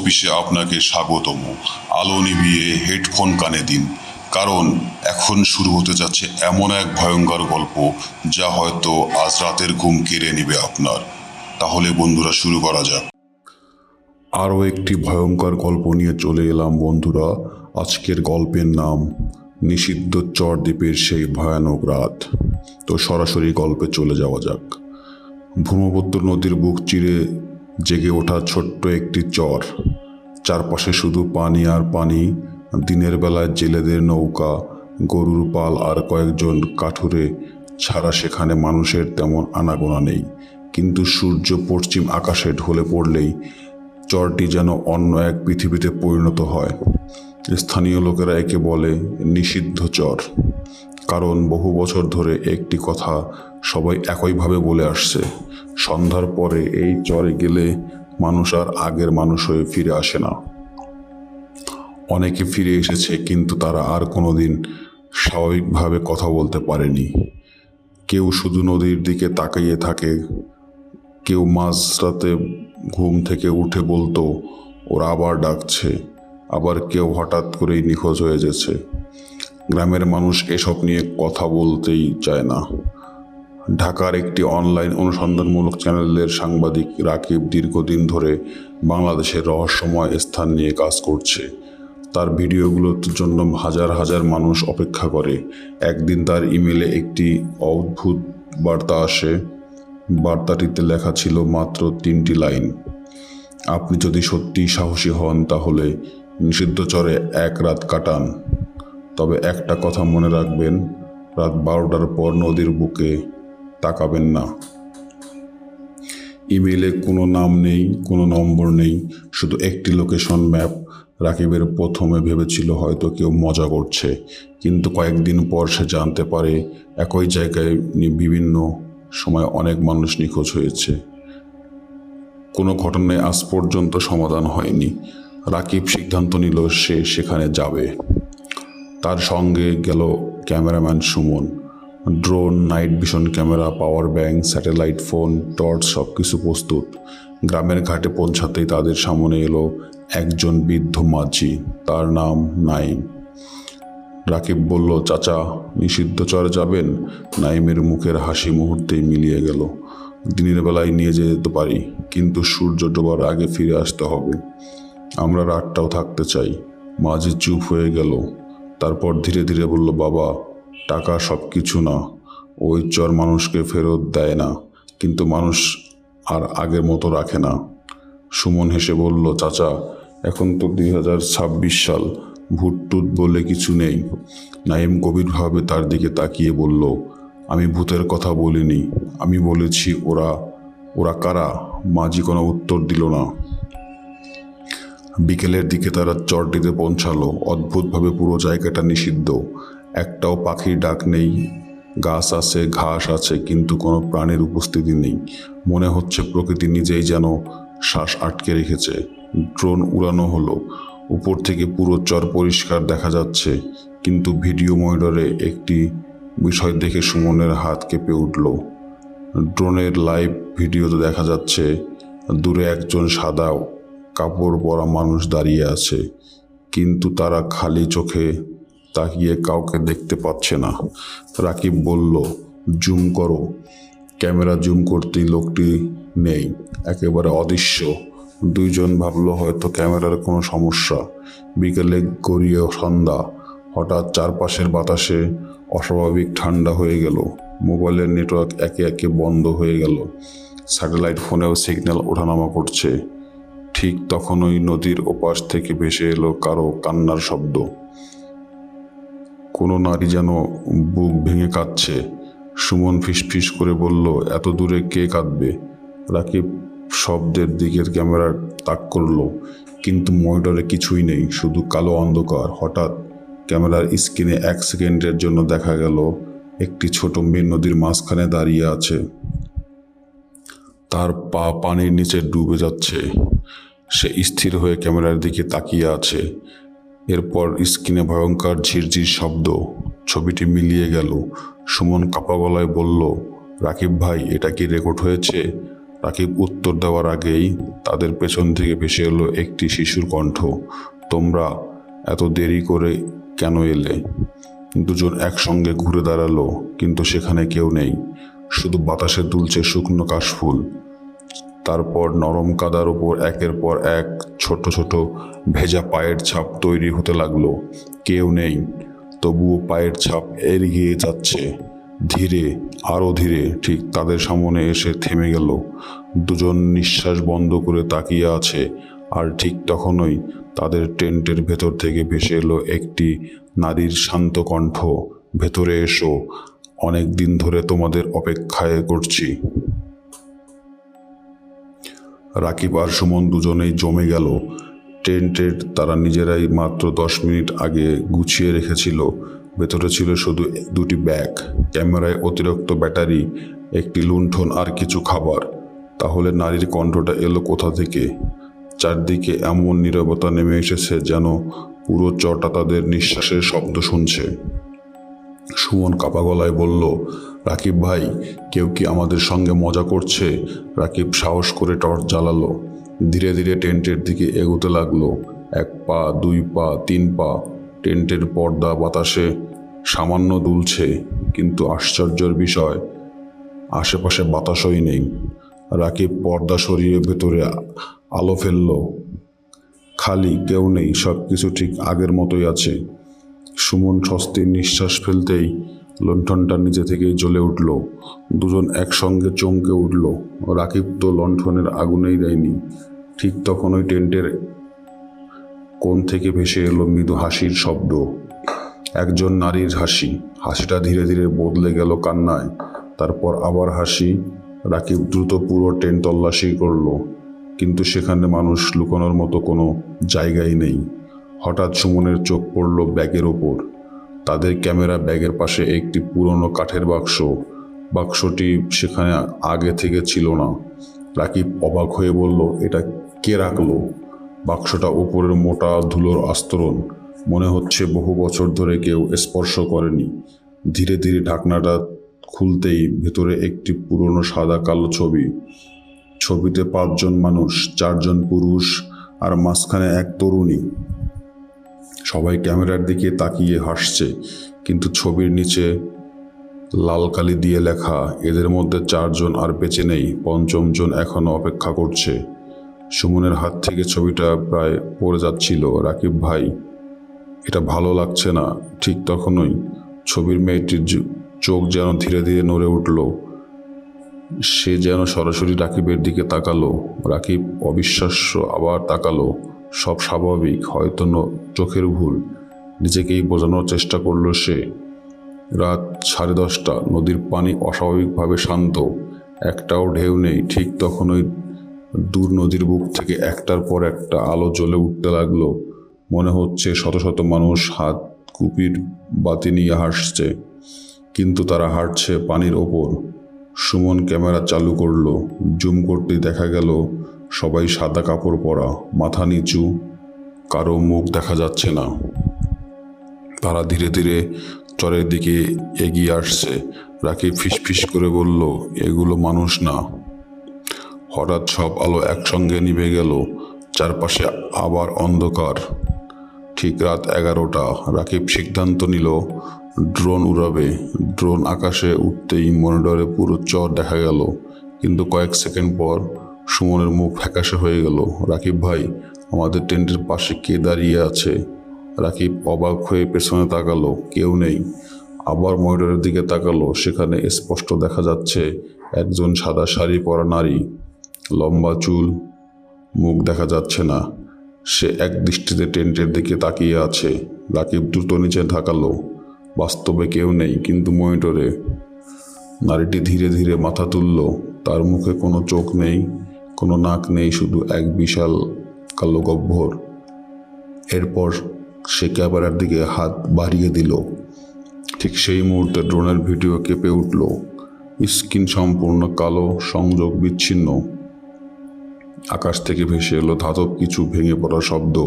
অফিসে আপনাকে স্বাগতম। আলো নিভিয়ে হেডফোন কানে দিন, কারণ এখন শুরু হতে যাচ্ছে এমন এক ভয়ঙ্কর গল্প যা হয়তো আজ রাতের ঘুম কেড়ে নেবে আপনার। তাহলে বন্ধুরা, শুরু করা যাক। আরও একটি ভয়ঙ্কর গল্প নিয়ে চলে এলাম বন্ধুরা। আজকের গল্পের নাম নিষিদ্ধ চর দ্বীপের সেই ভয়ানক রাত। তো সরাসরি গল্পে চলে যাওয়া যাক। ব্রহ্মপুত্র নদীর বুক চিরে জেগে ওঠা ছোট্ট একটি চর, চারপাশে শুধু পানি আর পানি। দিনের বেলায় জেলেদের নৌকা, গরুর পাল আর কয়েকজন কাঠুরে ছাড়া সেখানে মানুষের তেমন আনাগোনা নেই। কিন্তু সূর্য পশ্চিম আকাশে ঢলে পড়লেই চরটি যেন অন্য এক পৃথিবীতে পরিণত হয়। স্থানীয় লোকেরা একে বলে নিষিদ্ধ চর, কারণ বহু বছর ধরে একটি কথা সবাই একইভাবে বলে আসছে: সন্ধ্যার পরে এই চরে গেলে মানুষ আর আগের মানুষ হয়ে ফিরে আসে না। অনেকে ফিরে এসেছে, কিন্তু তারা আর কোনোদিন স্বাভাবিকভাবে কথা বলতে পারেনি। কেউ শুধু নদীর দিকে তাকিয়ে থাকে, কেউ মাঝরাতে ঘুম থেকে উঠে বলতো ওরা আবার ডাকছে, আবার কেউ হঠাৎ করেই নিখোঁজ হয়ে যাচ্ছে। গ্রামের মানুষ এসব নিয়ে কথা বলতেই চায় না। ঢাকার একটি অনলাইন অনুসন্ধানমূলক চ্যানেলের সাংবাদিক রাকিব দীর্ঘদিন ধরে বাংলাদেশের রহস্যময় স্থান নিয়ে কাজ করছে। তার ভিডিওগুলোর জন্য হাজার হাজার মানুষ অপেক্ষা করে। একদিন তার ইমেলে একটি অদ্ভুত বার্তা আসে। বার্তাটিতে লেখা ছিল মাত্র 3টি লাইন: আপনি যদি সত্যিই সাহসী হন তাহলে নিষিদ্ধ চরে এক রাত কাটান, তবে একটা কথা মনে রাখবেন, রাত 12টার পর নদীর বুকে তাকাবেন না। ইমেইলে কোনো নাম নেই, কোনো নম্বর নেই, শুধু একটি লোকেশন ম্যাপ। রাকিবের প্রথমে ভেবেছিল হয়তো কেউ মজা করছে, কিন্তু কয়েকদিন পর সে জানতে পারে একই জায়গায় বিভিন্ন সময় অনেক মানুষ নিখোঁজ হয়েছে। কোনো ঘটনায় আজ পর্যন্ত সমাধান হয়নি। রাকিব সিদ্ধান্ত নিল সে সেখানে যাবে। তার সঙ্গে গেল cameraman Suman. Drone, night vision camera, power bank, satellite phone, torch সব কিছু প্রস্তুত। গ্রামের ঘাটে পৌঁছাতেই তাদের সামনে এলো একজন বৃদ্ধ মাঝি, তার নাম নাইম। রাকিব বলল, চাচা, নিষিদ্ধ চরে যাবেন? নাইমের মুখের হাসি মুহূর্তেই মিলিয়ে গেল। দিনের বেলায় নিয়ে যেতে পারি, কিন্তু সূর্য ডোবার আগে ফিরে আসতে হবে। আমরা রাতটাও থাকতে চাই। মাঝি চুপ হয়ে গেল, তারপর ধীরে ধীরে বলল, বাবা, টাকা সব কিছু না। ওই চর মানুষকে ফেরত দেয় না, কিন্তু মানুষ আর আগের মতো রাখে না। সুমন হেসে বলল, চাচা, এখন তো 2026 সাল, ভূত টুত বলে কিছু নেই। নাইম গভীরভাবে তার দিকে তাকিয়ে বলল, আমি ভূতের কথা বলিনি, আমি বলেছি ওরা ওরা কারা? মাঝি কোনো উত্তর দিল না। বিকেলের দিকে তারা চরটিতে পৌঁছালো। অদ্ভুতভাবে পুরো জায়গাটা নিষিদ্ধ। একটাও পাখির ডাক নেই। গাছ আছে, ঘাস আছে, কিন্তু কোনো প্রাণীর উপস্থিতি নেই। মনে হচ্ছে প্রকৃতি নিজেই যেন শ্বাস আটকে রেখেছে। ড্রোন উড়ানো হলো। উপর থেকে পুরো চর পরিষ্কার দেখা যাচ্ছে, কিন্তু ভিডিও মনিটরে একটি বিষয় দেখে সুমনের হাত কেঁপে উঠল। ড্রোনের লাইভ ভিডিওতে দেখা যাচ্ছে দূরে একজন সাদা কাপড় পরা মানুষ দাঁড়িয়ে আছে, কিন্তু তারা খালি চোখে তাকিয়ে কাউকে দেখতে পাচ্ছে না। রাকিব বলল, জুম করো। ক্যামেরা জুম করতেই লোকটি নেই, একেবারে অদৃশ্য। দুইজন ভাবলো হয়তো ক্যামেরার কোনো সমস্যা। বিকেলে গড়িয়ে সন্ধ্যা। হঠাৎ চারপাশের বাতাসে অস্বাভাবিক ঠান্ডা হয়ে গেল। মোবাইলের নেটওয়ার্ক একে একে বন্ধ হয়ে গেল। স্যাটেলাইট ফোনেও সিগন্যাল ওঠানামা করছে। ঠিক তখনই নদীর ওপাশ থেকে ভেসে এলো কারো কান্নার শব্দ। কোনো নারী যেন বুক ভেঙে কাঁদছে। সুমন ফিসফিস করে বলল, এত দূরে কে কাঁদবে? রাকিব শব্দের দিকে ক্যামেরা তাক করলো, কিন্তু মনিটরে কিছুই নেই, শুধু কালো অন্ধকার। হঠাৎ ক্যামেরার স্ক্রিনে 1 সেকেন্ডের জন্য দেখা গেল একটি ছোট মেয়ে নদীর মাঝখানে দাঁড়িয়ে আছে। তার পা পানির নিচে ডুবে যাচ্ছে। সে স্থির হয়ে ক্যামেরার দিকে তাকিয়ে আছে। এরপর স্ক্রিনে ভয়ঙ্কর ঝিরঝির শব্দ। ছবিটি মিলিয়ে গেল। সুমন কাঁপা গলায় বলল, রাকিব ভাই, এটা কি রেকর্ড হয়েছে? রাকিব উত্তর দেওয়ার আগেই তাদের পেছন থেকে ভেসে এলো একটি শিশুর কণ্ঠ। তোমরা এত দেরি করে কেন এলে? দুজন একসঙ্গে ঘুরে দাঁড়ালো, কিন্তু সেখানে কেউ নেই। শুধু বাতাসে দুলছে শুকনো কাশফুল। তারপর নরম কাদার উপর একের পর এক ছোট ছোট ভেজা পায়ের ছাপ তৈরি হতে লাগলো। কেউ নেই, তবুও পায়ের ছাপ এগিয়ে যাচ্ছে, ধীরে, আরও ধীরে। ঠিক তাদের সামনে এসে থেমে গেল। দুজন নিঃশ্বাস বন্ধ করে তাকিয়ে আছে। আর ঠিক তখনই তাদের টেন্টের ভেতর থেকে ভেসে এলো একটি নারীর শান্ত কণ্ঠ। ভেতরে এসো, অনেক দিন ধরে তোমাদের অপেক্ষায় করছি। রাকিব আর সুমন দুজনেই জমে গেল। টেন্টের তারা নিজেরাই মাত্র 10 মিনিট আগে গুছিয়ে রেখেছিল। ভেতরে ছিল শুধু দুটি ব্যাগ, ক্যামেরায় অতিরিক্ত ব্যাটারি, একটি লুণ্ঠন আর কিছু খাবার। তাহলে নারীর কণ্ঠটা এলো কোথা থেকে? চারদিকে এমন নীরবতা নেমে এসেছে যেন পুরো চরটা তাদের নিঃশ্বাসের শব্দ শুনছে। সুমন কাপা গলায় বলল, রাকিব ভাই, কেউ কি আমাদের সঙ্গে মজা করছে? রাকিব সাহস করে টর্চ জ্বালালো। ধীরে ধীরে টেন্টের দিকে এগোতে লাগলো। 1 পা, 2 পা, 3 পা। টেন্টের পর্দা বাতাসে সামান্য দুলছে, কিন্তু আশ্চর্যের বিষয়, আশেপাশে বাতাসই নেই। রাকিব পর্দা সরিয়ে ভেতরে আলো ফেলল। খালি, কেউ নেই, সব কিছু ঠিক আগের মতোই আছে। সুমন স্বস্তির নিঃশ্বাস ফেলতেই লণ্ঠনটা নিজে থেকেই জ্বলে উঠল। দুজন একসঙ্গে চমকে উঠল। রাকিব তো লণ্ঠনের আগুনেই দেয়নি। ঠিক তখনই টেন্টের কোণ থেকে ভেসে এলো মৃদু হাসির শব্দ। একজন নারীর হাসি। হাসিটা ধীরে ধীরে বদলে গেল কান্নায়, তারপর আবার হাসি। রাকিব দ্রুত পুরো টেন্ট তল্লাশি করলো, কিন্তু সেখানে মানুষ লুকানোর মতো কোনো জায়গাই নেই। হঠাৎ সুমনের চোখ পড়ল ব্যাগের ওপর। তাদের ক্যামেরা ব্যাগের পাশে একটি পুরনো কাঠের বাক্স। বাক্সটি সেখানে আগে থেকে ছিল না। রাকিব অবাক হয়ে বলল, এটা কে রাখলো? বাক্সটা উপরের মোটা ধুলোর আস্তরণ, মনে হচ্ছে বহু বছর ধরে কেউ স্পর্শ করেনি। ধীরে ধীরে ঢাকনাটা খুলতেই ভেতরে একটি পুরনো সাদা কালো ছবি। ছবিতে 5 জন মানুষ, 4 জন পুরুষ আর মাঝখানে এক তরুণী। সবাই ক্যামেরার দিকে তাকিয়ে হাসছে, কিন্তু ছবির নিচে লাল কালি দিয়ে লেখা, এদের মধ্যে 4 জন আর বেঁচে নেই, 5ম জন এখনো অপেক্ষা করছে। সুমনের হাত থেকে ছবিটা প্রায় পড়ে যাচ্ছিল। রাকিব ভাই, এটা ভালো লাগছে না। ঠিক তখনই ছবির মেয়েটির চোখ যেন ধীরে ধীরে নড়ে উঠল। সে যেন সরাসরি রাকিবের দিকে তাকালো। রাকিব অবিশ্বাস্য আবার তাকালো। সব স্বাভাবিক, হয়তো চোখের ভুল। নিজেকেই বোঝানোর চেষ্টা করলো সে। রাত 10:30, নদীর পানি অস্বাভাবিকভাবে শান্ত, একটাও ঢেউ নেই। ঠিক তখনই দূর নদীর বুক থেকে একটার পর একটা আলো জ্বলে উঠতে লাগলো। মনে হচ্ছে শত শত মানুষ হাত কুপির বাতি নিয়ে হাসছে, কিন্তু তারা হাঁটছে পানির ওপর। সুমন ক্যামেরা চালু করলো। জুম করতে দেখা গেল সবাই সাদা কাপড় পরা, মাথা নিচু, কারো মুখ দেখা যাচ্ছে না। তারা ধীরে ধীরে চরের দিকে এগিয়ে আসছে। রাকিব ফিসফিস করে বলল, এগুলো মানুষ না। হঠাৎ সব আলো একসঙ্গে নিভে গেল। চারপাশে আবার অন্ধকার। ঠিক রাত 11টা। রাকিব সিদ্ধান্ত নিল ড্রোন উড়াবে। ড্রোন আকাশে উঠতেই মনিটরে পুরো চর দেখা গেল, কিন্তু কয়েক সেকেন্ড পর সুমনের মুখ ফ্যাকাশে হয়ে গেল। রাকিব ভাই, আমাদের টেন্টের পাশে কে দাঁড়িয়ে আছে? রাকিব অবাক হয়ে পেছনে তাকালো, কেউ নেই। আবার মনিটরের দিকে তাকালো, সেখানে স্পষ্ট দেখা যাচ্ছে একজন সাদা শাড়ি পরা নারী, লম্বা চুল, মুখ দেখা যাচ্ছে না। সে এক দৃষ্টিতে টেন্টের দিকে তাকিয়ে আছে। রাকিব দ্রুত নিচে ধাকালো। বাস্তবে কেউ নেই, কিন্তু মনিটরে নারীটি ধীরে ধীরে মাথা তুলল। তার মুখে কোনো চোখ নেই, কোনো নাক নেই, শুধু এক বিশাল কালো গহ্বর। এরপর সে ক্যামেরার দিকে হাত বাড়িয়ে দিল। ঠিক সেই মুহূর্তে ড্রোনের ভিডিও কেঁপে উঠল। স্ক্রিন সম্পূর্ণ কালো, সংযোগ বিচ্ছিন্ন। আকাশ থেকে ভেসে এলো ধাতব কিছু ভেঙে পড়ার শব্দ।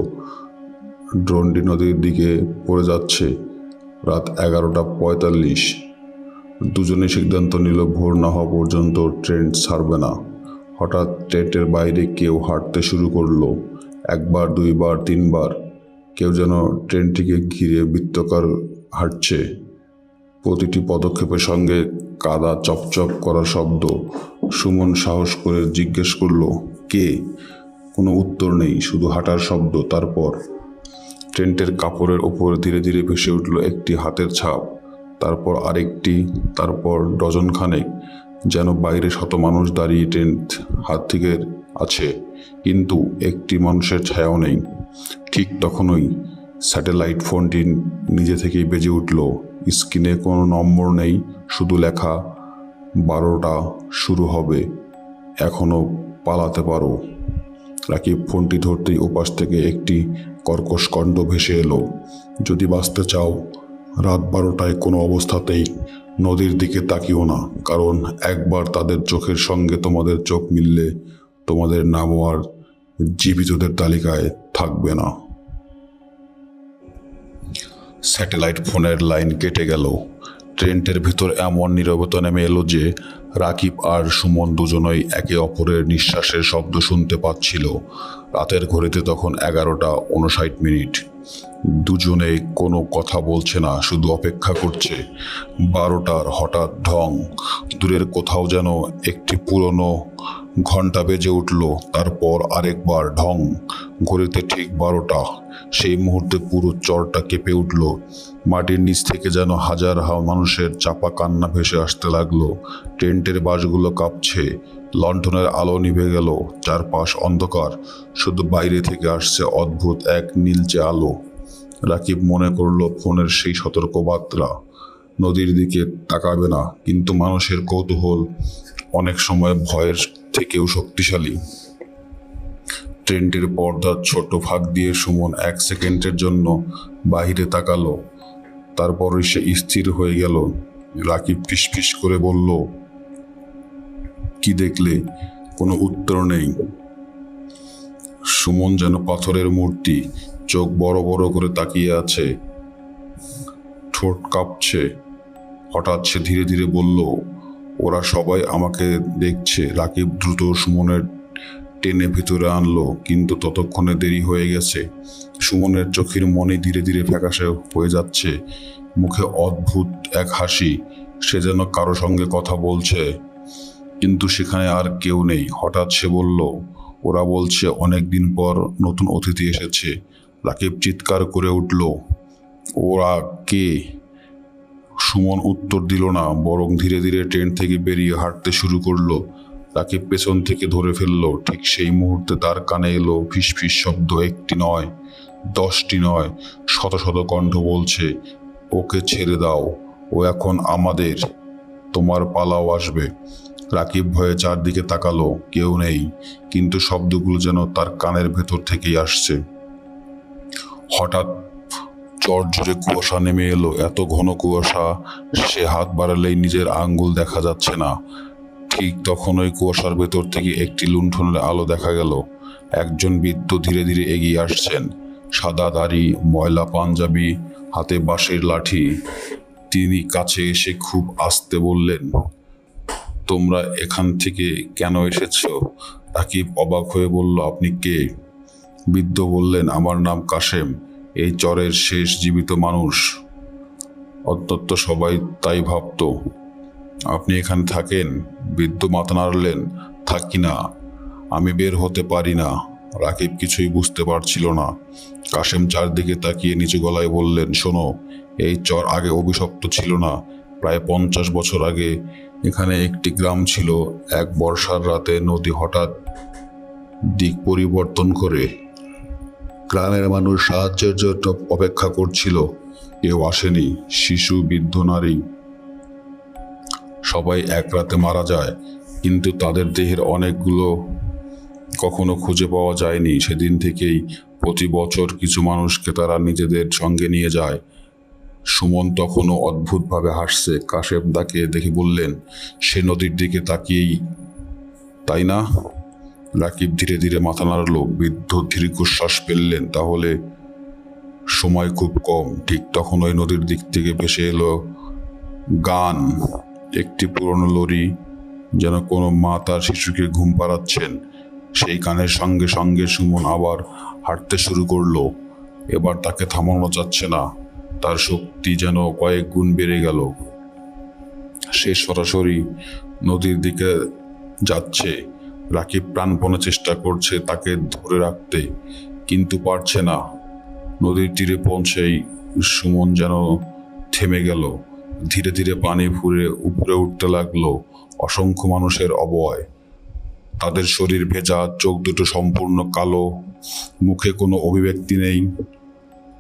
ড্রোনটি নদীর দিকে পড়ে যাচ্ছে। রাত 11:45। দুজনে সিদ্ধান্ত নিল ভোর না হওয়া পর্যন্ত ট্রেন ছাড়বে না। হঠাৎ ট্রেনের বাইরে কেউ হাঁটতে শুরু করলো। একবার, দুইবার, তিনবার। কেউ যেন ট্রেনটিকে ঘিরে বৃত্তাকার হাঁটছে। প্রতিটি পদক্ষেপের সঙ্গে কাদা চপচপ করার শব্দ। সুমন সাহস করে জিজ্ঞেস করলো, কে? কোনো উত্তর নেই, শুধু হাঁটার শব্দ। তারপর ট্রেনটির কাপড়ের ওপর ধীরে ধীরে ভেসে উঠল একটি হাতের ছাপ, তারপর আরেকটি, তারপর ডজনখানেক। যেন বাইরে শত মানুষ দাঁড়িয়ে ট্রেন হাত থেকে আছে, কিন্তু একটি মানুষের ছায়াও নেই। ঠিক তখনই স্যাটেলাইট ফোনটি নিজে থেকেই বেজে উঠল। স্ক্রিনে কোনো নম্বর নেই, শুধু লেখা, 12টা শুরু হবে, এখনও পালাতে পারো। রাকিব ফোনটি ধরতেই ওপাশ থেকে একটি কর্কশ কণ্ঠ ভেসে এলো, যদি বাঁচতে চাও, রাত 12টায় কোনো অবস্থাতেই নদীর দিকে তাকিও না, কারণ একবার তাদের চোখের সঙ্গে তোমাদের চোখ মিললে তোমাদের নামও আর জীবিতদের তালিকায় থাকবে না। স্যাটেলাইট ফোনের লাইন কেটে গেল। ট্রেনটির ভিতর এমন নীরবতা নেমে এলো যে রাকিব আর সুমন দুজনেই একে অপরের নিঃশ্বাসের শব্দ শুনতে পাচ্ছিল। রাতের ঘড়িতে তখন 11:59। দুজনে কোনো কথা বলছে না, শুধু অপেক্ষা করছে। 12টার হঠাৎ ঢং, দূরের কোথাও যেন একটি পুরনো ঘন্টা বেজে উঠল। তারপর আরেকবার ঢং, ঘড়িতে ঠিক 12টা। সেই মুহূর্তে পুরো চরটা কেঁপে উঠল। মাটির নিচ থেকে যেন হাজার মানুষের চাপা কান্না ভেসে আসতে লাগলো। ট্রেনটির বাসগুলো কাঁপছে, লণ্ঠনের আলো নিভে গেল, চারপাশ অন্ধকার, শুধু বাইরে থেকে আসছে অদ্ভুত এক নীলচে আলো। রাকিব মনে করলো ফোনের সেই সতর্কবার্তা, নদীর দিকে তাকাবে না, কিন্তু মানুষের কৌতূহল অনেক সময় ভয়ের থেকেও শক্তিশালী। ট্রেনটির পর্দার ছোট ফাঁক দিয়ে সুমন 1 সেকেন্ডের জন্য বাহিরে তাকালো, তারপরই সে স্থির হয়ে গেল। রাকিব ফিসফিস করে বলল, কি দেখলে? কোনো উত্তর নেই। সুমন যেন পাথরের মূর্তি, চোখ বড় বড় করে তাকিয়ে আছে, ঠোঁট কাঁপছে। হঠাৎ সে ধীরে ধীরে বলল, ওরা সবাই আমাকে দেখছে। রাকিব দ্রুত সুমনের টেনে ভিতরে আনলো, কিন্তু ততক্ষণে দেরি হয়ে গেছে। সুমনের চোখের মনে ধীরে ধীরে ফ্যাকাশে হয়ে যাচ্ছে, মুখে অদ্ভুত এক হাসি। সে যেন কারো সঙ্গে কথা বলছে, কিন্তু সেখানে আর কেউ নেই। হঠাৎ সে বলল, ওরা বলছে অনেক দিন পর নতুন অতিথি এসেছে। রাকিব চিৎকার করে উঠল, ওরা কে? সুমন উত্তর দিল না, বরং ধীরে ধীরে ট্রেন থেকে বেরিয়ে হাঁটতে শুরু করলো। রাকিব পেছন থেকে ধরে ফেললো। ঠিক সেই মুহূর্তে তার কানে এলো ফিসফিস শব্দ, একটি নয়, 10টি নয়, শত শত কণ্ঠ বলছে, ওকে ছেড়ে দাও, ও এখন আমাদের, তোমার পালাও আসবে। রাকিব ভয়ে চারদিকে তাকালো, কেউ নেই, কিন্তু শব্দগুলো যেন তার কানের ভেতর থেকেই আসছে। হঠাৎ চট জুড়ে কুয়াশা নেমে এলো, এত ঘন কুয়াশা সে হাত বাড়ালেই নিজের আঙ্গুল দেখা যাচ্ছে না। ঠিক তখন ওই কুয়াশার ভেতর থেকে একটি লুণ্ঠনের আলো দেখা গেল। একজন বৃদ্ধ ধীরে ধীরে এগিয়ে আসছেন, সাদা দাড়ি, ময়লা পাঞ্জাবি, হাতে বাঁশের লাঠি। তিনি কাছে এসে খুব আস্তে বললেন, তোমরা এখান থেকে কেন এসেছো? রাকিব অবাক হয়ে বলল, আপনি কে? বৃদ্ধ বললেন, আমার নাম কাশেম, এই চরের শেষ জীবিত মানুষ। অন্তত সবাই তাই ভাবত। আপনি এখানে থাকেন? বৃদ্ধ মাথা নাড়লেন, থাকি না, আমি বের হতে পারি না। রাকিব কিছুই বুঝতে পারছিল না। কাশেম চারদিকে তাকিয়ে নিচু গলায় বললেন, শোনো, এই চর আগে অভিশপ্ত ছিল না। প্রায় 50 বছর আগে এখানে একটি গ্রাম ছিল। এক বর্ষার রাতে নদী হঠাৎ দিক পরিবর্তন করে। গ্রামের মানুষ সাহায্যের জন্য অপেক্ষা করছিল, কেউ আসেনি। শিশু, বৃদ্ধ, নারী সবাই এক রাতে মারা যায়, কিন্তু তাদের দেহের অনেকগুলো কখনো খুঁজে পাওয়া যায়নি। সেদিন থেকেই প্রতি বছর কিছু মানুষকে তারা নিজেদের সঙ্গে নিয়ে যায়। সুমন তখনও অদ্ভুতভাবে হাসছে। কাশেম তাকে দেখে বললেন, সে নদীর দিকে তাকিয়েই, তাই না? রাকিব ধীরে ধীরে মাথা নাড়ল। বৃদ্ধ দীর্ঘশ্বাস ফেললেন, তাহলে সময় খুব কম। ঠিক তখন ওই নদীর দিক থেকে ভেসে এলো গান। একটি পুরনো লরি যেন কোনো মা তার শিশুকে ঘুম পাড়াচ্ছেন। সেই গানের সঙ্গে সঙ্গে সুমন আবার হাঁটতে শুরু করলো। এবার তাকে থামানো যাচ্ছে না, তার শক্তি যেন কয়েক গুণ বেড়ে গেল। সে সরাসরি নদীর দিকে যাচ্ছে। রাকিব প্রাণপণে চেষ্টা করছে তাকে ধরে রাখতে, কিন্তু পারছে না। নদীর তীরে পৌঁছেই সুমন যেন থেমে গেল। ধীরে ধীরে পানি ফুঁড়ে উপরে উঠতে লাগলো। অসংখ্য মানুষের অবয়ব, তাদের শরীর ভেজা, চোখ দুটো সম্পূর্ণ কালো, মুখে কোনো অভিব্যক্তি নেই।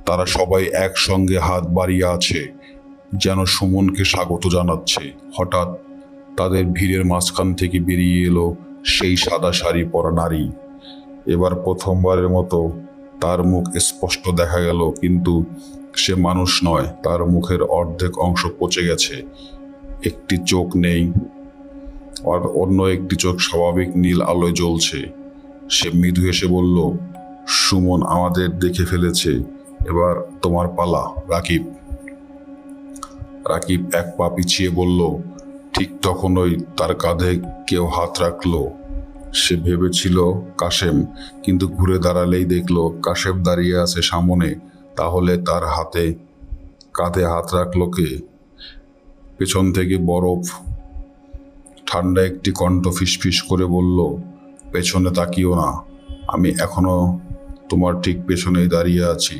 তারা সবাই একসঙ্গে হাত বাড়িয়ে আছে, যেন সুমনকে স্বাগত জানাচ্ছে। হঠাৎ তাদের ভিড়ের মাঝখান থেকে বেরিয়ে এলো সেই সাদা শাড়ি পরা নারী। এবার প্রথমবারের মতো তার মুখ স্পষ্ট দেখা গেল, কিন্তু সে মানুষ নয়। তার মুখের অর্ধেক অংশ পচে গেছে, একটি চোখ নেই, আর অন্য একটি চোখ স্বাভাবিক নীল আলোয় জ্বলছে। সে মৃদু হেসে বলল, সুমন আমাদের দেখে ফেলেছে, এবার তোমার পালা রাকিব। রাকিব এক পা পিছিয়ে বলল। ঠিক তখনই তার কাঁধে কেউ হাত রাখলো। সে ভেবেছিল কাশেম, কিন্তু ঘুরে দাঁড়ালেই দেখলো কাশেম দাঁড়িয়ে আছে সামনে। তাহলে তার কাঁধে হাত রাখলো কে? পেছন থেকে বরফ ঠান্ডা একটি কণ্ঠ ফিসফিস করে বলল, পেছনে তাকিও না, আমি এখনো তোমার ঠিক পেছনেই দাঁড়িয়ে আছি।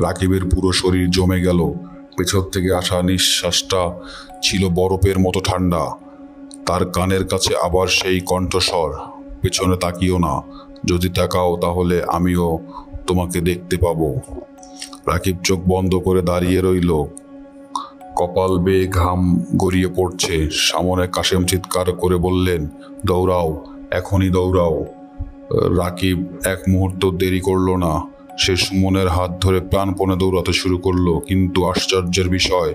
রাকিবের পুরো শরীর জমে গেল। পেছন থেকে আসা নিঃশ্বাসটা ছিল বরফের মতো ঠান্ডা। তার কানের কাছে আবার সেই কণ্ঠস্বর, পেছনে তাকিও না, যদি তাকাও তাহলে আমিও তোমাকে দেখতে পাবো। রাকিব চোখ বন্ধ করে দাঁড়িয়ে রইল, কপাল বেয়ে ঘাম গড়িয়ে পড়ছে। সামনে কাশেম চিৎকার করে বললেন, দৌড়াও, এখনই দৌড়াও। রাকিব এক মুহূর্ত দেরি করলো না। সে সুমনের হাত ধরে প্রাণপণে দৌড়াতে শুরু করলো, কিন্তু আশ্চর্যের বিষয়,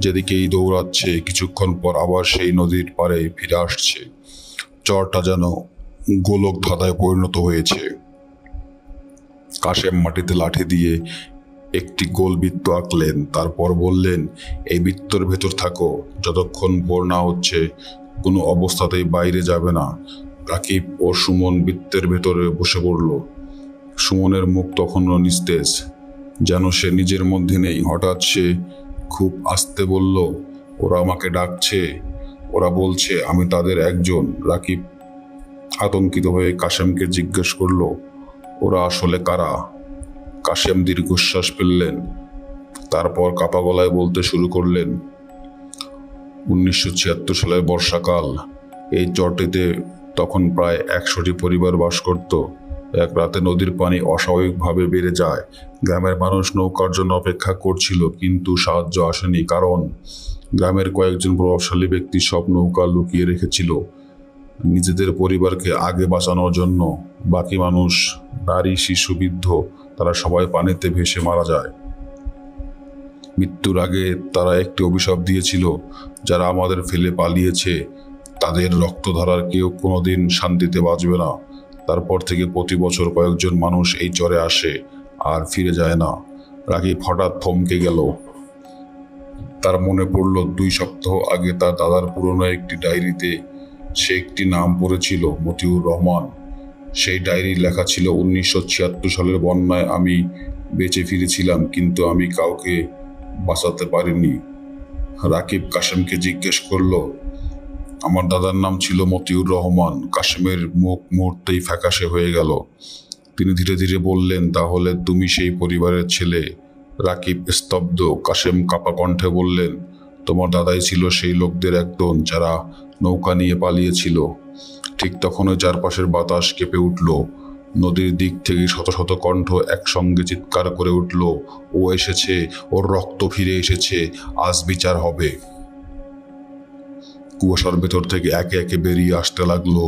যেদিকেই দৌড়াচ্ছে কিছুক্ষণ পর আবার সেই নদীর পাড়ে ফিরে আসছে। চরটা যেন গোলক ধাঁধায় পরিণত হয়েছে। কাশেম মাটিতে লাঠি দিয়ে একটি গোল বৃত্ত আঁকলেন, তারপর বললেন, এই বৃত্তর ভেতর থাকো, যতক্ষণ ভোর না হচ্ছে কোনো অবস্থাতেই বাইরে যাবে না। রাকিব ও সুমন বৃত্তের ভেতরে বসে পড়ল। সুমনের মুখ তখনও নিস্তেজ, যেন সে নিজের মধ্যে নেই। হঠাৎ সে খুব আস্তে বলল, ওরা আমাকে ডাকছে, ওরা বলছে আমি তাদের একজন। রাকিব আতঙ্কিত হয়ে কাশেমকে জিজ্ঞেস করল, ওরা আসলে কারা? কাশেম দীর্ঘশ্বাস ফেললেন, তারপর কাপা গলায় বলতে শুরু করলেন, 1976 সালের বর্ষাকাল। এই চরটিতে তখন প্রায় 100টি পরিবার বাস করত। এক রাতে নদীর পানি অস্বাভাবিকভাবে বেড়ে যায়। গ্রামের মানুষ নৌকার জন্য অপেক্ষা করছিল, কিন্তু সাহায্য আসেনি, কারণ গ্রামের কয়েকজন প্রভাবশালী ব্যক্তি সব নৌকা লুকিয়ে রেখেছিল নিজেদের পরিবারকে আগে বাঁচানোর জন্য। বাকি মানুষ, নারী, শিশু, বৃদ্ধ, তারা সবাই পানিতে ভেসে মারা যায়। মৃত্যুর আগে তারা একটি অভিশাপ দিয়েছিল, যারা আমাদের ফেলে পালিয়েছে তাদের রক্তধারার কেউ কোনোদিন শান্তিতে বাঁচবে না। তারপর থেকে প্রতি বছর কয়েকজন মানুষ এই চরে আসে আর ফিরে যায় না। রাকিব হঠাৎ থমকে গেল। তার মনে পড়ল 2 সপ্তাহ আগে তার দাদার পুরনো একটি ডায়েরিতে সে একটি নাম পড়েছিল, মতিউর রহমান। সেই ডায়েরি লেখা ছিল, 1976 সালের বন্যায় আমি বেঁচে ফিরেছিলাম, কিন্তু আমি কাউকে বাঁচাতে পারিনি। রাকিব কাশেমকে জিজ্ঞেস করল, আমার দাদার নাম ছিল মতিউর রহমান? কাশেমের মুখ মুহূর্তেই ফ্যাকাশে হয়ে গেল। তিনি ধীরে ধীরে বললেন, তাহলে তুমি সেই পরিবারের ছেলে? রাকিব স্তব্ধ। কাশেম কাপা কণ্ঠে বললেন, তোমার দাদাই ছিল সেই লোকদের একজন যারা নৌকা নিয়ে পালিয়েছিল। ঠিক তখনই চারপাশের বাতাস কেঁপে উঠল। নদীর দিক থেকে শত শত কণ্ঠ একসঙ্গে চিৎকার করে উঠল, ও এসেছে, ওর রক্ত ফিরে এসেছে, আজ বিচার হবে। কুয়াশার ভেতর থেকে একে একে বেরিয়ে আসতে লাগলো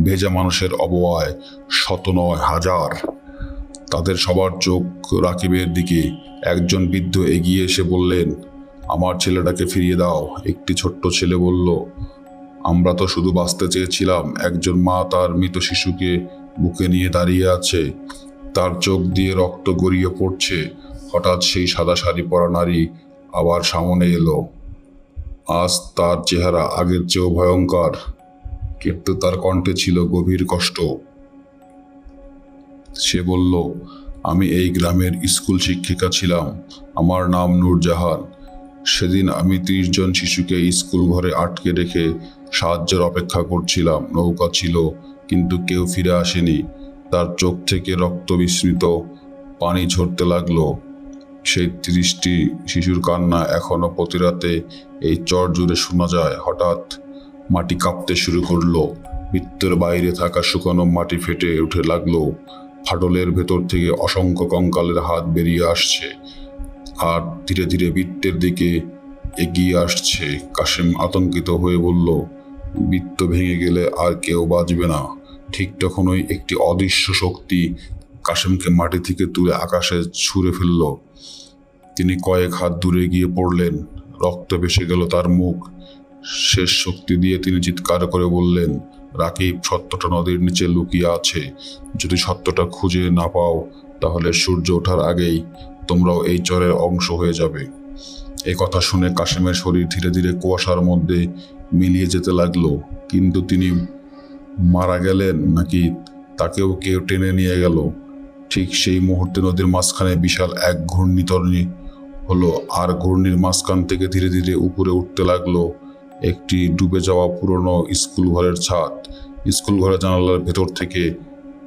ভেজা মানুষের অবয়ব, শত নয় হাজার। তাদের সবার চোখ রাকিবের দিকে। একজন বৃদ্ধ এগিয়ে এসে বললেন, আমার ছেলেটাকে ফিরিয়ে দাও। একটি ছোট্ট ছেলে বলল, আমরা তো শুধু বাঁচতে চেয়েছিলাম। একজন মা তার মৃত শিশুকে বুকে নিয়ে দাঁড়িয়ে আছে, তার চোখ দিয়ে রক্ত গড়িয়ে পড়ছে। হঠাৎ সেই সাদা শাড়ি পরা নারী আবার সামনে এলো। আজ তার চেহারা আগের চেয়েও ভয়ঙ্কর, কিন্তু তার কণ্ঠে ছিল গভীর কষ্ট। সে বলল, আমি এই গ্রামের স্কুল শিক্ষিকা ছিলাম। আমার নাম নূরজাহান। সেদিন আমি 30 জন শিশুকে স্কুল ঘরে আটকে রেখে সাহায্যের অপেক্ষা করছিলাম। নৌকা ছিল, কিন্তু কেউ ফিরে আসেনি। তার চোখ থেকে রক্ত বিস্মিত পানি ঝরতে লাগলো। সেই 30টি শিশুর কান্না এখনো প্রতি রাতে এই চর জুড়ে শোনা যায়। হঠাৎ মাটি কাঁপতে শুরু করলো। বৃত্তের বাইরে থাকা শুকনো মাটি ফেটে উঠে লাগলো। ফাটলের ভেতর থেকে অসংখ্য কঙ্কালের হাত বেরিয়ে আসছে আর ধীরে ধীরে বৃত্তের দিকে এগিয়ে আসছে। কাশেম আতঙ্কিত হয়ে বলল, বৃত্ত ভেঙে গেলে আর কেউ বাঁচবে না। ঠিক তখনই একটি অদৃশ্য শক্তি কাশেমকে মাটি থেকে তুলে আকাশে ছুঁড়ে ফেলল। তিনি কয়েক হাত দূরে গিয়ে পড়লেন। রক্ত ভেসে গেল তার মুখ। শেষ শক্তি দিয়ে তিনি চিৎকার করে বললেন, রাকিব, সত্যটা নদীর নিচে লুকিয়ে আছে। যদি সত্যটা খুঁজে না পাও, তাহলে সূর্য ওঠার আগেই তোমরাও এই চরের অংশ হয়ে যাবে। এই কথা শুনে কাশেমের শরীর ধীরে ধীরে কুয়াশার মধ্যে মিলিয়ে যেতে লাগলো। কিন্তু তিনি মারা গেলেন নাকি তাকেও কেউ টেনে নিয়ে গেল? ঠিক সেই মুহূর্তে নদীর মাঝখানে বিশাল এক ঘূর্ণিতরণী হলো, আর ঘূর্ণির মাঝখান থেকে ধীরে ধীরে উপরে উঠতে লাগলো একটি ডুবে যাওয়া পুরনো স্কুল ঘরের ছাদ। স্কুল ঘরের জানালার ভেতর থেকে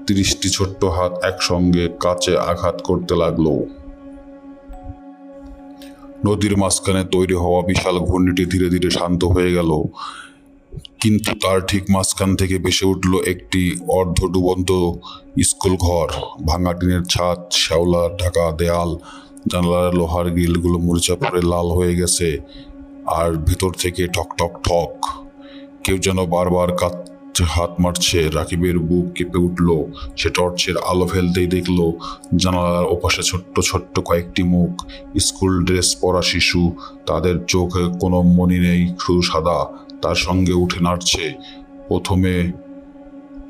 30টি ছোট্ট হাত একসঙ্গে কাচে আঘাত করতে লাগলো। নদীর মাঝখানে তৈরি হওয়া বিশাল ঘূর্ণিটি ধীরে ধীরে শান্ত হয়ে গেল, কিন্তু তার ঠিক মাঝখান থেকে ভেসে উঠল একটি অর্ধ ডুবন্ত স্কুল ঘর। ভাঙা টিনের ছাদ, শ্যাওলা ঢাকা দেয়াল, জানালার লোহার গ্রিলগুলো মরিচা পড়ে লাল হয়ে গেছে, আর ভেতর থেকে ঠক ঠক ঠক কেউ যেন বারবার কাছে হাত মারছে। রাকিবের বুক কেঁপে উঠল। সে টর্চের আলো ফেলতেই দেখলো জানালার ওপাশে ছোট্ট ছোট্ট কয়েকটি মুখ। স্কুল ড্রেস পরা শিশু, তাদের চোখে কোনো মনি নেই, শুধু সাদা, তার সঙ্গে উঠে নাড়ছে। প্রথমে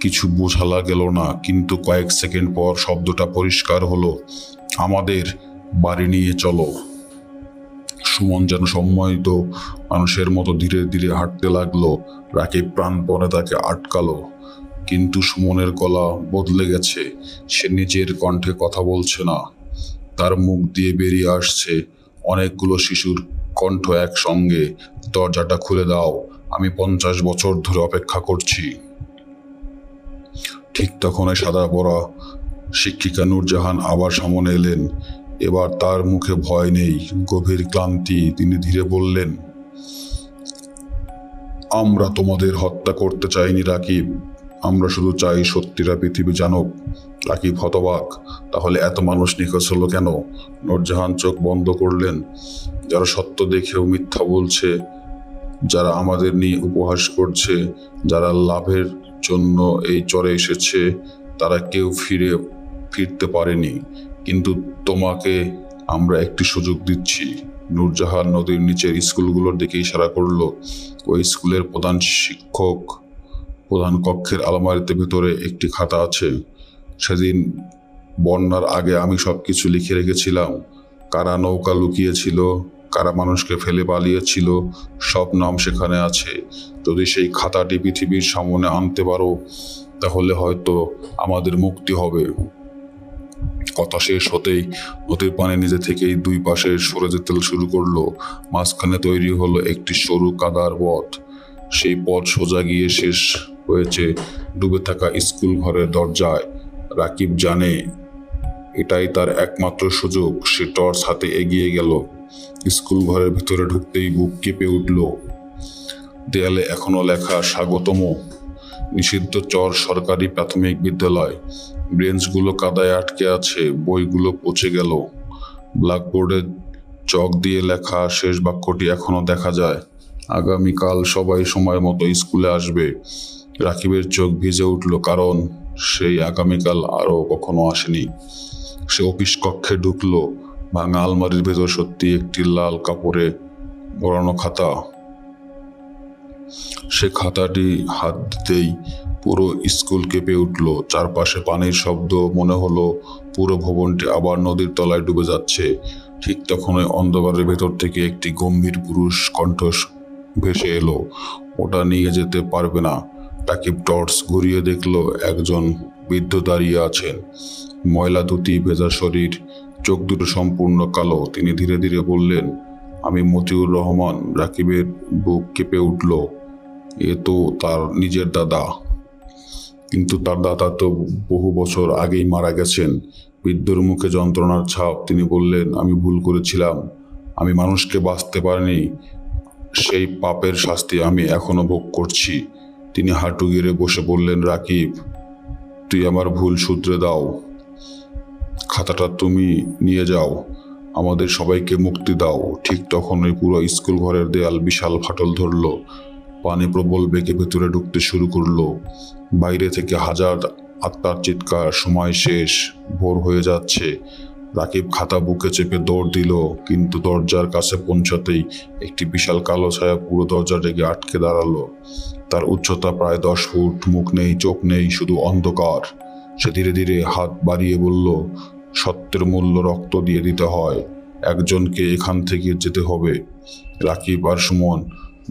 কিছু বোঝা গেল না, কিন্তু কয়েক সেকেন্ড পর শব্দটা পরিষ্কার হলো, আমাদের বাড়ি নিয়ে চলো। সুমন যেন সম্মোহিত মানুষের মতো ধীরে ধীরে হাঁটতে লাগলো। রাকিব প্রাণপণে তাকে আটকালো, কিন্তু সুমনের গলা বদলে গেছে। সে নিজের কণ্ঠে কথা বলছে না, তার মুখ দিয়ে বেরিয়ে আসছে অনেকগুলো শিশুর কণ্ঠ একসঙ্গে, দরজাটা খুলে দাও, আমি 50 বছর ধরে অপেক্ষা করছি। ঠিক তখনই সাদা পরা শিক্ষিকা নূরজাহান আবার সামনে এলেন। এবার তার মুখে ভয় নেই, গভীর ক্লান্তি। তিনি ধীরে বললেন, আমরা তোমাদের হত্যা করতে চাইনি রাকিব, আমরা শুধু চাই সত্যিটা পৃথিবী জানুক। রাকিব হতবাক, তাহলে এত মানুষ নিখোঁজ হলো কেন? নূরজাহান চোখ বন্ধ করলেন। যারা সত্য দেখেও মিথ্যা বলছে, যারা আমাদের নিয়ে উপহাস করছে, যারা লাভের জন্য এই চরে এসেছে, তারা কেউ ফিরতে পারেনি। কিন্তু তোমাকে আমরা একটি সুযোগ দিচ্ছি। নূরজাহান নদীর নিচের স্কুলগুলোর দিকে ইশারা করলো। ওই স্কুলের প্রধান কক্ষের আলমারিতে ভেতরে একটি খাতা আছে। সেদিন বন্যার আগে আমি সবকিছু লিখে রেখেছিলাম। কারা নৌকা লুকিয়েছিল, কারা মানুষকে ফেলে পালিয়েছিল, সব নাম সেখানে আছে। যদি সেই খাতাটি পৃথিবীর সামনে আনতে পারো, তাহলে হয়তো আমাদের মুক্তি হবে। কথা শেষ হতেই নদীর পানি নিজে থেকেই দুই পাশে সরে যেতে শুরু করলো। মাঝখানে তৈরি হলো একটি সরু কাদার পথ। সেই পথ সোজা গিয়ে শেষ হয়েছে ডুবে থাকা স্কুল ঘরের দরজায়। রাকিব জানে এটাই তার একমাত্র সুযোগ। সে টর্চ হাতে এগিয়ে গেল। স্কুল ঘরের ভিতরে ঢুকতেই বুক কেঁপে উঠল। দেয়ালে এখনো লেখা, স্বাগতম নিষিদ্ধ চর সরকারি প্রাথমিক বিদ্যালয়। বেঞ্চগুলো কাদায় আটকে আছে, বইগুলো পচে গেল। ব্ল্যাকবোর্ডে চক দিয়ে লেখা শেষ বাক্যটি এখনো দেখা যায়, আগামীকাল সবাই সময় মতো স্কুলে আসবে। রাকিবের চোখ ভিজে উঠল, কারণ সেই আগামীকাল আরও কখনো আসেনি। সে অফিস কক্ষে ঢুকলো। ভাঙা আলমারির ভেতর সত্যি একটি লাল কাপড়ে মোড়ানো খাতা। সে খাতাটি হাত দিতেই পুরো স্কুল কেঁপে উঠল। চারপাশে পানির শব্দ, মনে হলো পুরো ভবনটি আবার নদীর তলায় ডুবে যাচ্ছে। ঠিক তখনই অন্ধকারের ভেতর থেকে একটি গম্ভীর পুরুষ কণ্ঠ ভেসে এলো। ওটা নিয়ে যেতে পারবে না। রাকিব টর্চ ঘুরিয়ে দেখলো একজন বৃদ্ধ দাঁড়িয়ে আছেন। ময়লা ধুতি, ভেজা শরীর, চোখ দুটো সম্পূর্ণ কালো। তিনি ধীরে ধীরে বললেন, আমি মতিউর রহমান। রাকিবের বুক কেঁপে উঠল। এ তো তার নিজের দাদা, কিন্তু তার দাদা তো বহু বছর আগেই মারা গেছেন। বৃদ্ধর মুখে যন্ত্রণার ছাপ। তিনি বললেন, আমি ভুল করেছিলাম। আমি মানুষকে বাঁচতে পারিনি। সেই পাপের শাস্তি আমি এখনো ভোগ করছি। তিনি হাঁটু গেড়ে বসে বললেন, রাকিব, তুই আমার ভুল শুধরে দাও। খাতাটা তুমি নিয়ে যাও। আমাদের সবাইকে মুক্তি দাও। ঠিক তখনই পুরো স্কুল ঘরের দেয়াল বিশাল ফাটল ধরল। পানি প্রবল বেগে ভেতরে ঢুকতে শুরু করলো। বাইরে থেকে হাজার আত্মার চিৎকার, সময় শেষ, ভোর হয়ে যাচ্ছে। রাকিব খাতা বুকে চেপে দৌড় দিল, কিন্তু দরজার কাছে পৌঁছাতেই একটি বিশাল কালো ছায়া পুরো দরজা লেগে আটকে দাঁড়ালো। তার উচ্চতা প্রায় 10 ফুট, মুখ নেই, চোখ নেই, শুধু অন্ধকার। সে ধীরে ধীরে হাত বাড়িয়ে বলল, সত্যের মূল্য রক্ত দিয়ে দিতে হয়। একজনকে এখান থেকে যেতে হবে। রাকিব আর সুমন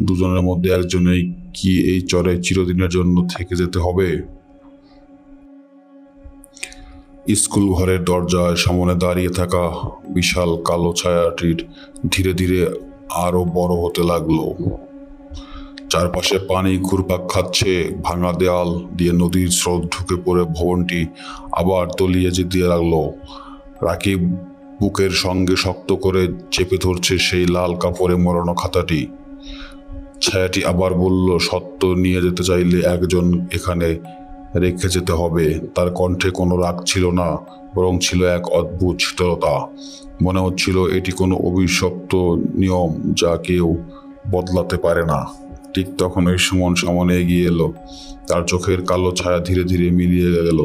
দুজনের মধ্যে একজনেই কি এই চরে চিরদিনের জন্য থেকে যেতে হবে? স্কুল ঘরের দরজায় সামনে দাঁড়িয়ে থাকা বিশাল কালো ছায়াটির ধীরে ধীরে আরো বড় হতে লাগলো। চারপাশে পানি ঘুরপাক খাচ্ছে। ভাঙা দেয়াল দিয়ে নদীর স্রোত ঢুকে পড়ে ভবনটি আবার তলিয়ে যেতে লাগলো। রাকিব বুকের সঙ্গে শক্ত করে চেপে ধরছে সেই লাল কাপড়ে মোড়ানো খাতাটি। ছায়াটি আবার বলল, সত্য নিয়ে যেতে চাইলে একজন এখানে রেখে যেতে হবে। তার কণ্ঠে কোনো রাগ ছিল না, বরং ছিল এক অদ্ভুত শীতলতা। মনে হচ্ছিল এটি কোনো অভিশপ্ত নিয়ম যা কেউ বদলাতে পারে না। ঠিক তখন ওই সুমন সামনে এগিয়ে এলো। তার চোখের কালো ছায়া ধীরে ধীরে মিলিয়ে গেল।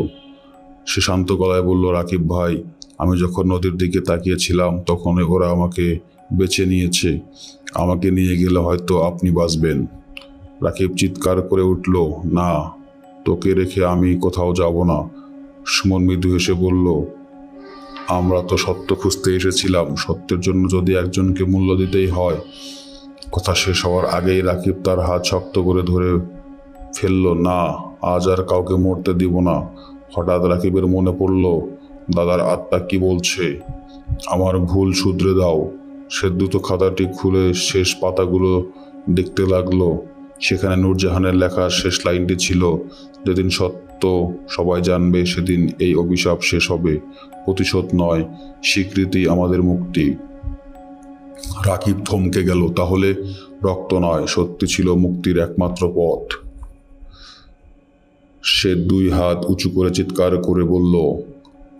সে শান্ত গলায় বলল, রাকিব ভাই, আমি যখন নদীর দিকে তাকিয়েছিলাম তখনই ওরা আমাকে বেছে নিয়েছে। আমাকে নিয়ে গেলে হয়তো আপনি বাঁচবেন। রাকিব চিৎকার করে উঠল, না, তোকে রেখে আমি কোথাও যাব না। সুমন মৃদু হেসে বলল, আমরা তো সত্য খুঁজতে এসেছিলাম। সত্যের জন্য যদি একজনকে মূল্য দিতেই হয়। কথা শেষ হওয়ার আগেই রাকিব তার হাত শক্ত করে ধরে ফেলল। না, আজ আর কাউকে মরতে দিব না। হঠাৎ রাকিবের মনে পড়ল, দাদার আত্মা কি বলছে, আমার ভুল শুধরে দাও। সে দ্রুত খাতাটি খুলে শেষ পাতাগুলো দেখতে লাগলো। সেখানে নূরজাহানের লেখা শেষ লাইনটি ছিল, যেদিন সত্য সবাই জানবে সেদিন এই অভিশাপ শেষ হবে। প্রতিশোধ নয়, স্বীকৃতি আমাদের মুক্তি। রাকিব থমকে গেল। তাহলে রক্ত নয়, সত্যি ছিল মুক্তির একমাত্র পথ। সে 2 হাত উঁচু করে চিৎকার করে বলল,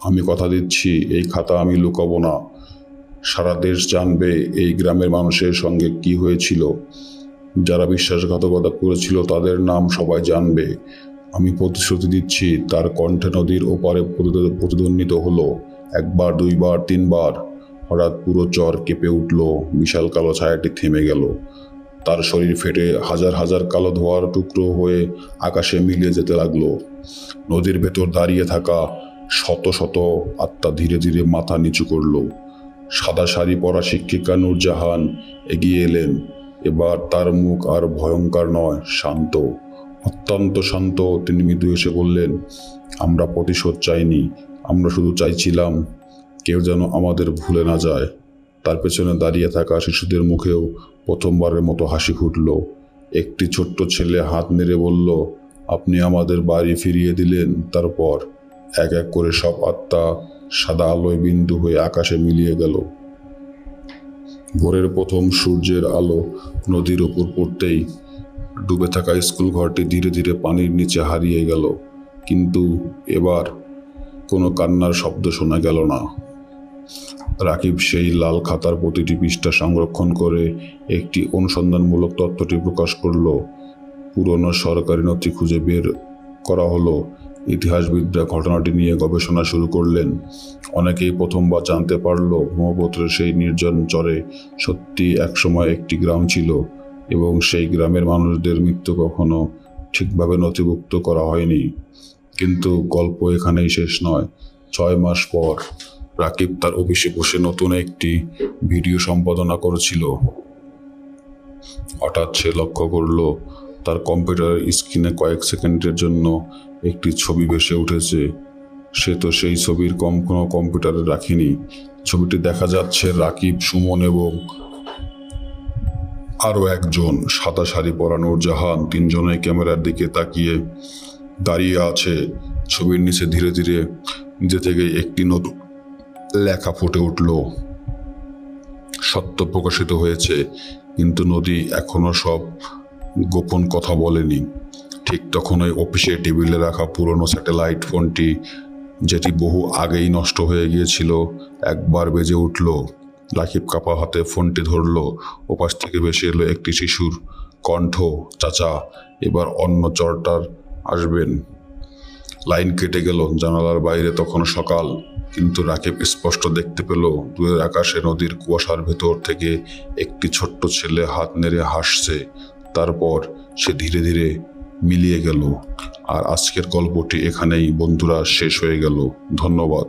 আমি কথা দিচ্ছি, এই খাতা আমি লুকাবো না। সারা দেশ জানবে এই গ্রামের মানুষের সঙ্গে কি হয়েছিল। যারা বিশ্বাসঘাতকতা করেছিল তাদের নাম সবাই জানবে। আমি প্রতিশ্রুতি দিচ্ছি। তার কণ্ঠে নদীর ওপারে প্রতিধ্বনিত হলো, 1 বার, 2 বার, 3 বার। হঠাৎ পুরো চর কেঁপে উঠল। বিশাল কালো ছায়াটি থেমে গেল। তার শরীর ফেটে হাজার হাজার কালো ধোঁয়ার টুকরো হয়ে আকাশে মিলিয়ে যেতে লাগলো। নদীর ভেতর দাঁড়িয়ে থাকা শত শত আত্মা ধীরে ধীরে মাথা নিচু করলো। সাদা শাড়ি পরা শিক্ষিকা নূরজাহান এগিয়ে এলেন। এবার তার মুখ আর ভয়ঙ্কর নয়, শান্ত, অত্যন্ত শান্ত। তিনি মৃদু এসে বললেন, আমরা প্রতিশোধ চাইনি, আমরা শুধু চাইছিলাম কেউ যেন আমাদের ভুলে না যায়। তার পেছনে দাঁড়িয়ে থাকা শিশুদের মুখেও প্রথমবারের মতো হাসি ফুটল। একটি ছোট্ট ছেলে হাত নেড়ে বলল, আপনি আমাদের বাড়ি ফিরিয়ে দিলেন। তারপর এক এক করে সব আত্মা সাদা আলোয় বিন্দু হয়ে আকাশে মিলিয়ে গেল। ভোরের প্রথম সূর্যের আলো নদীর ওপর পড়তেই ডুবে থাকা স্কুল ঘরটি ধীরে ধীরে পানির নিচে হারিয়ে গেল। কিন্তু এবার কোনো কান্নার শব্দ শোনা গেল না। রাকিব সেই লাল খাতার প্রতিটি পৃষ্ঠা সংরক্ষণ করে একটি অনুসন্ধানমূলক তথ্যটি প্রকাশ করল। পুরনো সরকারি নথি খুঁজে বের করা হলো। ইতিহাসবিদরা ঘটনাটি নিয়ে গবেষণা শুরু করলেন। অনেকেই প্রথমবার জানতে পারল ব্রহ্মপুত্রের সেই নির্জন চরে সত্যি একসময় একটি গ্রাম ছিল, এবং সেই গ্রামের মানুষদের মৃত্যু কখনো ঠিকভাবে নথিভুক্ত করা হয়নি। কিন্তু গল্প এখানেই শেষ নয়। 6 মাস পর রাকিব তার অফিসে বসে নতুন একটি ভিডিও সম্পাদনা করেছিল। হঠাৎ সে লক্ষ্য করল তার কম্পিউটারের স্ক্রিনে কয়েক সেকেন্ডের জন্য একটি ছবি ভেসে উঠেছে। সে তো সেই ছবির কোনো কম্পিউটারে রাখেনি। ছবিটি দেখা যাচ্ছে রাকিব, সুমন এবং আরও একজন সাদা শাড়ি পরা নূরজাহান, তিনজনেই ক্যামেরার দিকে তাকিয়ে দাঁড়িয়ে আছে। ছবির নিচে ধীরে ধীরে নিজে থেকে একটি নতুন লেখা ফুটে উঠল। সত্য প্রকাশিত হয়েছে, কিন্তু নদী এখনো সব গোপন কথা বলেনি। ঠিক তখনই অফিসে টেবিলে রাখা পুরনো স্যাটেলাইট ফোনটি, যেটি বহু আগেই নষ্ট হয়ে গিয়েছিল, একবার বেজে উঠল। রাকিব কাপা হাতে ফোনটি ধরল। ওপাশ থেকে ভেসে এলো একটি শিশুর কণ্ঠ, চাচা, এবার অন্য চরটার আসবেন। লাইন কেটে গেল। জানালার বাইরে তখন সকাল, কিন্তু রাকিব স্পষ্ট দেখতে পেল দূরের আকাশে নদীর কুয়াশার ভেতর থেকে একটি ছোট্ট ছেলে হাত নেড়ে হাসছে। তারপর সে ধীরে ধীরে মিলিয়ে গেল। আর আজকের গল্পটি এখানেই বন্ধুরা শেষ হয়ে গেল। ধন্যবাদ।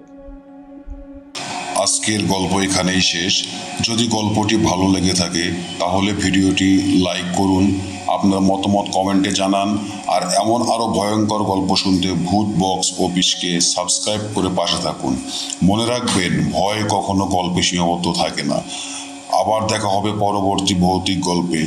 আজকের গল্প এখানেই শেষ। যদি গল্পটি ভালো লেগে থাকে তাহলে ভিডিওটি লাইক করুন, আপনার মতামত কমেন্টে জানান, আর এমন আরও ভয়ঙ্কর গল্প শুনতে ভূত বক্স অফিসকে সাবস্ক্রাইব করে পাশে থাকুন। মনে রাখবেন, ভয় কখনো গল্পে সীমাবদ্ধ থাকে না। আবার দেখা হবে পরবর্তী ভৌতিক গল্পে।